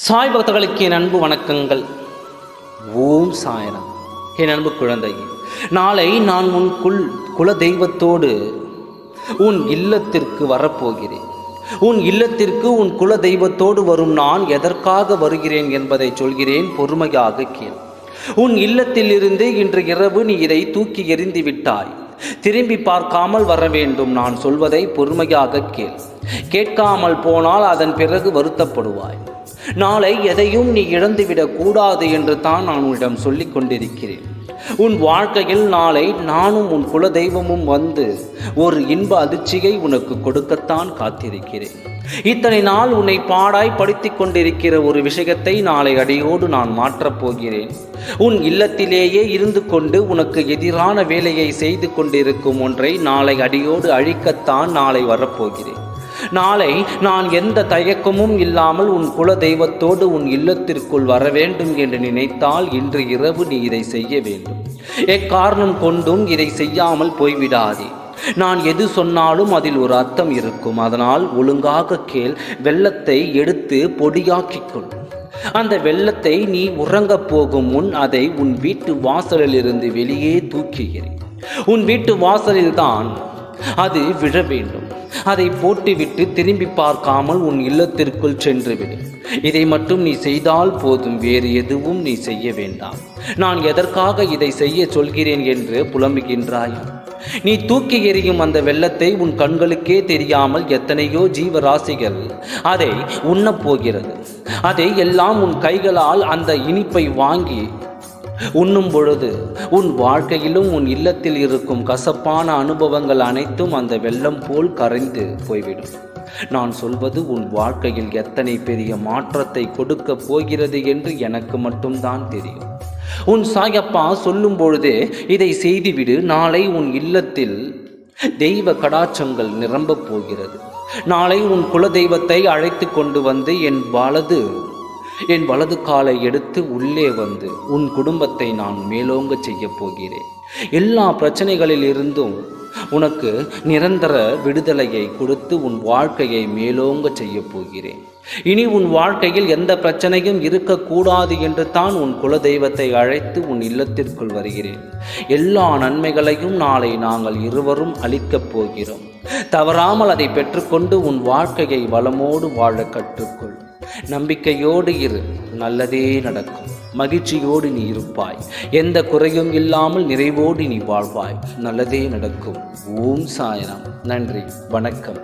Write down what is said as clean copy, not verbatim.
சாய் பக்தர்களுக்கு என் அன்பு வணக்கங்கள். ஓம் சாய்ராம். என் அன்பு குழந்தை, நாளை நான் உன் குல தெய்வத்தோடு உன் இல்லத்திற்கு வரப்போகிறேன். உன் இல்லத்திற்கு உன் குல தெய்வத்தோடு வரும் நான் எதற்காக வருகிறேன் என்பதை சொல்கிறேன், பொறுமையாக கேள். உன் இல்லத்திலிருந்து இன்று இரவு நீ இதை தூக்கி எறிந்து விட்டாய். திரும்பி பார்க்காமல் வர வேண்டும். நான் சொல்வதை பொறுமையாக கேள். கேட்காமல் போனால் அதன் பிறகு வருத்தப்படுவாய். நாளை எதையும் நீ இழந்துவிடக் கூடாது என்று தான் நான் உன்னிடம் சொல்லிக் கொண்டிருக்கிறேன். உன் வாழ்க்கையில் நாளை நானும் உன் குல தெய்வமும் வந்து ஒரு இன்ப அதிர்ச்சியை உனக்கு கொடுக்கத்தான் காத்திருக்கிறேன். இத்தனை நாள் உன்னை பாடாய் படுத்திக் கொண்டிருக்கிற ஒரு விஷயத்தை நாளை அடியோடு நான் மாற்றப் போகிறேன். உன் இல்லத்திலேயே இருந்து கொண்டு உனக்கு எதிரான வேலையை செய்து கொண்டிருக்கும் ஒன்றை நாளை அடியோடு அழிக்கத்தான் நாளை வரப்போகிறேன். நாளை நான் எந்த தயக்கமும் இல்லாமல் உன் குல தெய்வத்தோடு உன் இல்லத்திற்குள் வர வேண்டும் என்று நினைத்தால் இன்று இரவு நீ இதை செய்ய வேண்டும். எக்காரணம் கொண்டும் இதை செய்யாமல் போய்விடாதே. நான் எது சொன்னாலும் அதில் ஒரு அர்த்தம் இருக்கும். அதனால் ஒழுங்காக கேள். வெள்ளத்தை எடுத்து பொடியாக்கிக் கொள். அந்த வெள்ளத்தை நீ உறங்கப் போகும் முன் அதை உன் வீட்டு வாசலிலிருந்து வெளியே தூக்குகிறேன். உன் வீட்டு வாசலில்தான் அது விழ வேண்டும். அதை போட்டுவிட்டு திரும்பி பார்க்காமல் உன் இல்லத்திற்குள் சென்றுவிடு. இதை மட்டும் நீ செய்தால் போதும். வேறு எதுவும் நீ செய்ய வேண்டாம். நான் எதற்காக இதை செய்ய சொல்கிறேன் என்று புலம்புகின்றாய். நீ தூக்கி எறியும் அந்த வெள்ளத்தை உன் கண்களுக்கே தெரியாமல் எத்தனையோ ஜீவராசிகள் அதை உண்ணப் போகிறது. அதை எல்லாம் உன் கைகளால் அந்த இனிப்பை வாங்கி உண்ணும் பொழுது உன் வாழ்க்கையிலும் உன் இல்லத்தில் இருக்கும் கசப்பான அனுபவங்கள் அனைத்தும் அந்த வெள்ளம் போல் கரைந்து போய்விடும். நான் சொல்வது உன் வாழ்க்கையில் எத்தனை பெரிய மாற்றத்தை கொடுக்க போகிறது என்று எனக்கு மட்டும்தான் தெரியும். உன் சாயப்பா சொல்லும் பொழுதே இதை செய்துவிடு. நாளை உன் இல்லத்தில் தெய்வ கடாட்சங்கள் நிரம்பப் போகிறது. நாளை உன் குல தெய்வத்தை அழைத்து கொண்டு வந்து என் வலது காலை எடுத்து உள்ளே வந்து உன் குடும்பத்தை நான் மேலோங்க செய்ய போகிறேன். எல்லா பிரச்சனைகளில் இருந்தும் உனக்கு நிரந்தர விடுதலையை கொடுத்து உன் வாழ்க்கையை மேலோங்க செய்ய போகிறேன். இனி உன் வாழ்க்கையில் எந்த பிரச்சனையும் இருக்கக்கூடாது என்று தான் உன் குல தெய்வத்தை அழைத்து உன் இல்லத்திற்குள் வருகிறேன். எல்லா நன்மைகளையும் நாளை நாங்கள் இருவரும் அளிக்கப் போகிறோம். தவறாமல் அதை பெற்றுக்கொண்டு உன் வாழ்க்கையை வளமோடு வாழ கற்றுக்கொள். நம்பிக்கையோடு இரு. நல்லதே நடக்கும். மகிழ்ச்சியோடு நீ இருப்பாய். எந்த குறையும் இல்லாமல் நிறைவோடு நீ வாழ்வாய். நல்லதே நடக்கும். ஓம் சாய்ராம். நன்றி, வணக்கம்.